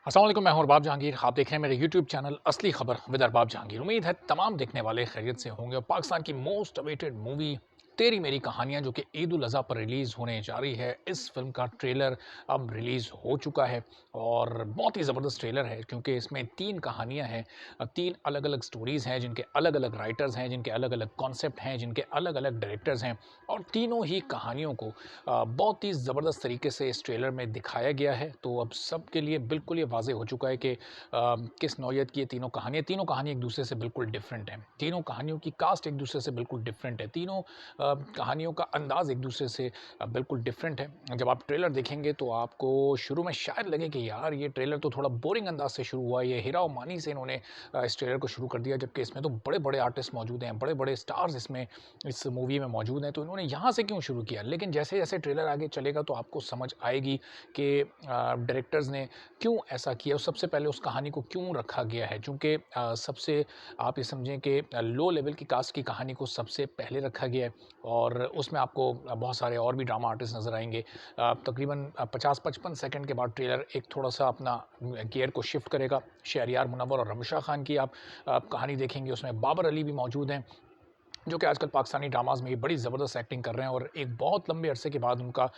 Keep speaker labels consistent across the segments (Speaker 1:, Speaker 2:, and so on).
Speaker 1: अस्सलाम वालेकुम, मैं हूं अरबाब जहांगीर। आप देख रहे हैं मेरे यूट्यूब चैनल असली खबर विद अरबाब जहांगीर। उम्मीद है तमाम देखने वाले खैरियत से होंगे और पाकिस्तान की मोस्ट अवेटेड मूवी तेरी मेरी कहानियां जो कि ईद उल अज़हा पर रिलीज़ होने जा रही है, इस फिल्म का ट्रेलर अब रिलीज़ हो चुका है और बहुत ही ज़बरदस्त ट्रेलर है क्योंकि इसमें तीन कहानियां हैं। तीन अलग अलग स्टोरीज़ हैं जिनके अलग अलग राइटर्स हैं, जिनके अलग अलग कॉन्सेप्ट हैं, जिनके अलग अलग डायरेक्टर्स हैं और तीनों ही कहानियों को बहुत ही ज़बरदस्त तरीके से इस ट्रेलर में दिखाया गया है। तो अब सबके लिए बिल्कुल ये वाज़ेह हो चुका है कि किस नौइयत की ये तीनों कहानियाँ एक दूसरे से बिल्कुल डिफरेंट हैं। तीनों कहानियों की कास्ट एक दूसरे से बिल्कुल डिफरेंट है। तीनों कहानियों का अंदाज़ एक दूसरे से बिल्कुल डिफरेंट है। जब आप ट्रेलर देखेंगे तो आपको शुरू में शायद लगे कि यार ये ट्रेलर तो थोड़ा बोरिंग अंदाज से शुरू हुआ है, ये हीरा और मानी से इन्होंने इस ट्रेलर को शुरू कर दिया, जबकि इसमें तो बड़े-बड़े आर्टिस्ट मौजूद हैं, बड़े-बड़े स्टार्स इसमें इस मूवी में मौजूद हैं, तो इन्होंने यहाँ से क्यों शुरू किया? लेकिन जैसे-जैसे ट्रेलर आगे चलेगा तो आपको समझ आएगी कि डायरेक्टर्स ने क्यों ऐसा किया और सबसे पहले उस कहानी को क्यों रखा गया है। चूँकि सबसे आप ये समझें कि लो लेवल की कास्ट की कहानी को सबसे पहले रखा गया है और उसमें आपको बहुत सारे और भी ड्रामा आर्टिस्ट नज़र आएँगे। तकरीबन 50-55 सेकंड के बाद ट्रेलर एक थोड़ा-सा अपना गियर को शिफ्ट करेगा। शहरयार मुनव्वर और रमशा खान की आप कहानी देखेंगे, उसमें बाबर अली भी मौजूद हैं। जो कि आजकल पाकिस्तानी ड्रामाज़ में ये बड़ी ज़बरदस्त एक्टिंग कर रहे हैं और एक बहुत लंबे अरसे के बाद उनका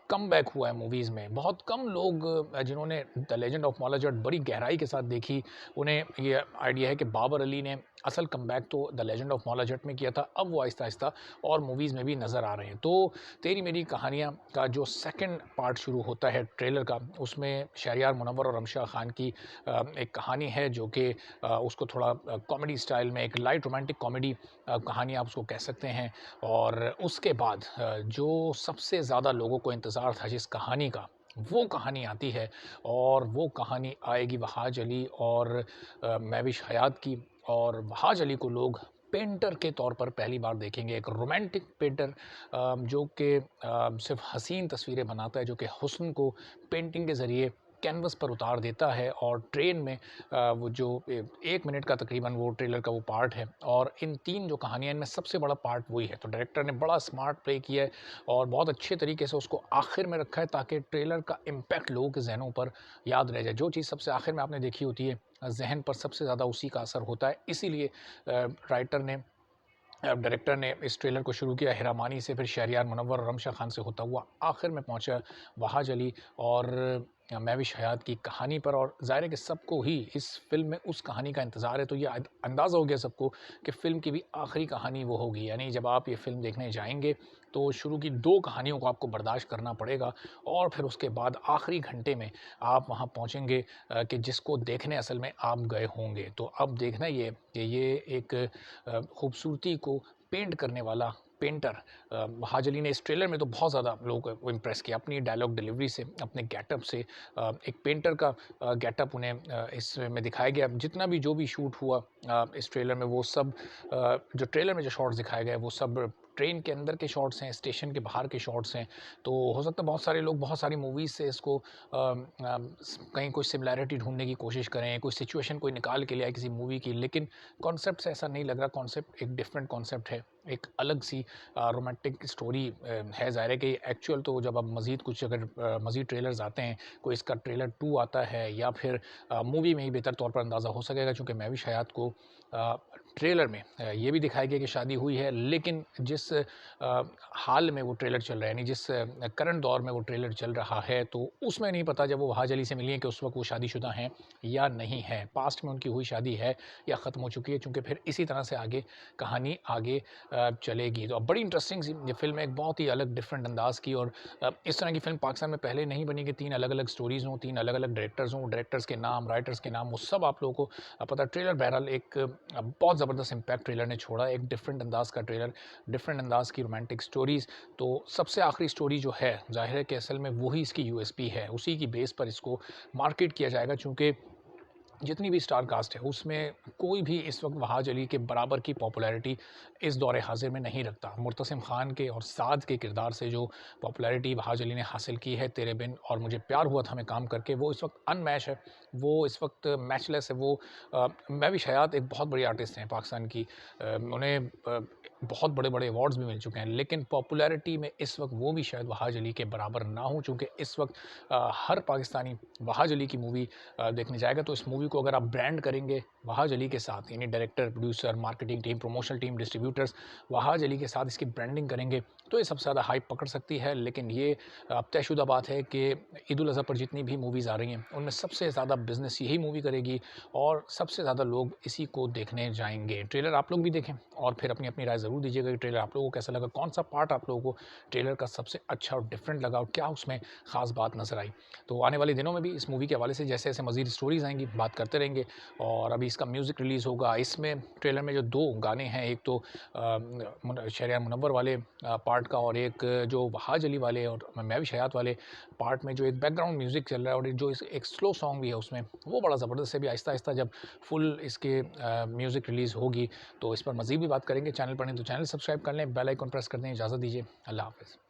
Speaker 1: कमबैक हुआ है मूवीज़ में। बहुत कम लोग जिन्होंने the legend of Maula Jatt बड़ी गहराई के साथ देखी, उन्हें ये आइडिया है कि बाबर अली ने असल कमबैक तो the legend of Maula Jatt में किया था, अब वो आहिस्ता-आहिस्ता और मूवीज़ में भी नज़र आ रहे हैं। तो तेरी मेरी कहानियाँ का जो सेकंड पार्ट शुरू होता है ट्रेलर का, उसमें शहरयार मुनव्वर और रमशा खान की एक कहानी है जो कि उसको थोड़ा कॉमेडी स्टाइल में एक लाइट रोमांटिक कॉमेडी कहानी आप उसको कह सकते हैं। और उसके बाद जो सबसे ज़्यादा लोगों को इंतज़ार था जिस कहानी का, वो कहानी आती है और वो कहानी आएगी वहाज अली और महविश हयात की। और वहाज अली को लोग पेंटर के तौर पर पहली बार देखेंगे, एक रोमांटिक पेंटर जो कि सिर्फ़ हसीन तस्वीरें बनाता है, जो कि हुस्न को पेंटिंग के ज़रिए कैनवस पर उतार देता है। और ट्रेन में वो जो 1 मिनट का तकरीबन वो ट्रेलर का वो पार्ट है और इन 3 जो कहानियाँ इनमें सबसे बड़ा पार्ट वही है। तो डायरेक्टर ने बड़ा स्मार्ट प्ले किया है और बहुत अच्छे तरीके से उसको आखिर में रखा है ताकि ट्रेलर का इम्पैक्ट लोगों के ज़हनों पर याद रह जाए। जो चीज़ सबसे आखिर में आपने देखी होती है, ज़हन पर सबसे ज़्यादा उसी का असर होता है। इसीलिए राइटर ने डायरेक्टर ने इस ट्रेलर को शुरू किया हीरा मानी से, फिर शहरयार मुनव्वर और रमशा खान से होता हुआ आखिर में पहुंचा वहाज अली और महविश हयात की कहानी पर। और ज़ाहिर है कि सबको ही इस फ़िल्म में उस कहानी का इंतज़ार है, तो ये अंदाज़ा हो गया सबको कि फ़िल्म की भी आखिरी कहानी वो होगी। यानी जब आप ये फ़िल्म देखने जाएंगे तो शुरू की 2 कहानियों को आपको बर्दाश्त करना पड़ेगा और फिर उसके बाद आखिरी घंटे में आप वहाँ पहुँचेंगे कि जिसको देखने असल में आप गए होंगे। तो अब देखना ये कि ये एक खूबसूरती को पेंट करने वाला पेंटर वहाज अली ने इस ट्रेलर में तो बहुत ज़्यादा लोगों को इम्प्रेस किया अपनी डायलॉग डिलीवरी से, अपने गेटअप से। एक पेंटर का गेटअप उन्हें इसमें दिखाया गया। जितना भी जो भी शूट हुआ इस ट्रेलर में, वो सब जो ट्रेलर में जो शॉट्स दिखाए गए वो सब ट्रेन के अंदर के शॉट्स हैं, स्टेशन के बाहर के शॉट्स हैं। तो हो सकता है बहुत सारे लोग बहुत सारी मूवीज़ से इसको कहीं कोई सिमिलैरिटी ढूंढने की कोशिश करें, कोई सिचुएशन कोई निकाल के ले आए किसी मूवी की, लेकिन कॉन्सेप्ट से ऐसा नहीं लग रहा। कॉन्सेप्ट एक डिफरेंट कॉन्सेप्ट है, एक अलग सी रोमांटिक स्टोरी है। ज़ाहिर है कि एक्चुअल तो जब अब मज़ीद कुछ अगर मज़ीद ट्रेलर्स आते हैं, कोई इसका ट्रेलर 2 आता है या फिर मूवी में ही बेहतर तौर पर अंदाज़ा हो सकेगा। चूँकि महविश हयात को ट्रेलर में ये भी दिखाया गया कि शादी हुई है, लेकिन जिस हाल में वो ट्रेलर चल रहा है, यानी जिस करंट दौर में वो ट्रेलर चल रहा है, तो उसमें नहीं पता जब वो वहाज अली से मिली हैं कि उस वक़्त वो शादीशुदा हैं या नहीं हैं। पास्ट में उनकी हुई शादी है या ख़त्म हो चुकी है, चूँकि फिर इसी तरह से आगे कहानी आगे चलेगी। तो अब बड़ी इंटरेस्टिंग सी ये फ़िल्म है, एक बहुत ही अलग डिफरेंट अंदाज़ की। और इस तरह की फ़िल्म पाकिस्तान में पहले नहीं बनी कि 3 अलग-अलग स्टोरीज़ हों, 3 अलग-अलग डायरेक्टर्स हों, डायरेक्टर्स के नाम, राइटर्स के नाम, वो सब आप लोगों को पता है। ट्रेलर बहरहाल एक बहुत ज़बरदस्त इम्पैक्ट ट्रेलर ने छोड़ा, एक डिफरेंट अंदाज़ का ट्रेलर, डिफरेंट अंदाज़ की रोमांटिक स्टोरीज़। तो सबसे आखिरी स्टोरी जो है, ज़ाहिर है कि असल में वही इसकी यूएसपी है, उसी की बेस पर इसको मार्केट किया जाएगा। चूँकि जितनी भी स्टार कास्ट है उसमें कोई भी इस वक्त वहाज अली के बराबर की पॉपुलैरिटी इस दौर हाजिर में नहीं रखता। मुर्तसिम खान के और साद के किरदार से जो पॉपुलैरिटी वहाज अली ने हासिल की है तेरे बिन और मुझे प्यार हुआ था में काम करके, वो इस वक्त अनमैच है, वो इस वक्त मैचलेस है। वो महविश हयात एक बहुत बड़ी आर्टिस्ट हैं पाकिस्तान की। उन्हें बहुत बड़े-बड़े अवार्ड्स भी मिल चुके हैं, लेकिन पॉपुलैरिटी में इस वक़्त वो भी शायद वहाज अली के बराबर ना हो, चूँकि इस वक़्त हर पाकिस्तानी वहाज अली की मूवी देखने जाएगा। तो इस मूवी को अगर आप ब्रांड करेंगे वहाज अली के साथ, यानी director, producer, marketing team, promotional team, distributors Wahaj Ali के साथ इसकी ब्रांडिंग करेंगे, तो ये सबसे ज़्यादा हाइप पकड़ सकती है। लेकिन ये अब तयशुदा बात है कि ईद उल अज़हा पर जितनी भी मूवीज़ आ रही हैं, उनमें सबसे ज़्यादा बिज़नेस यही मूवी करेगी और सबसे ज़्यादा लोग इसी को देखने जाएँगे। ट्रेलर आप लोग भी देखें और फिर अपनी राय ज़रूर दीजिएगा कि ट्रेलर आप लोगों को कैसा लगा, कौन-सा पार्ट आप लोगों को ट्रेलर का सबसे अच्छा और डिफरेंट लगा और क्या उसमें ख़ास बात नज़र आई। तो आने वाले दिनों में भी इस मूवी के हवाले से जैसे-जैसे मज़ीद स्टोरीज़ आएँगी, बात करते रहेंगे। और अभी इसका म्यूज़िक रिलीज़ होगा, इसमें ट्रेलर में जो 2 गाने हैं, एक तो शहरियार मुनव्वर वाले पार्ट का और एक जो वहाज अली वाले और महविश हयात वाले पार्ट में जो एक बैकग्राउंड म्यूज़िक चल रहा है और जो इस एक स्लो सॉन्ग भी है उसमें, वो बड़ा ज़बरदस्त है। भी आहिस्ता-आहिस्ता जब फुल इसके म्यूज़िक रिलीज़ होगी, तो इस पर मज़ीद भी बात करेंगे। चैनल पर नहीं तो चैनल सब्सक्राइब कर लें, बेल आइकन प्रेस कर दें। इजाज़त दीजिए, अल्लाह हाफ़िज़।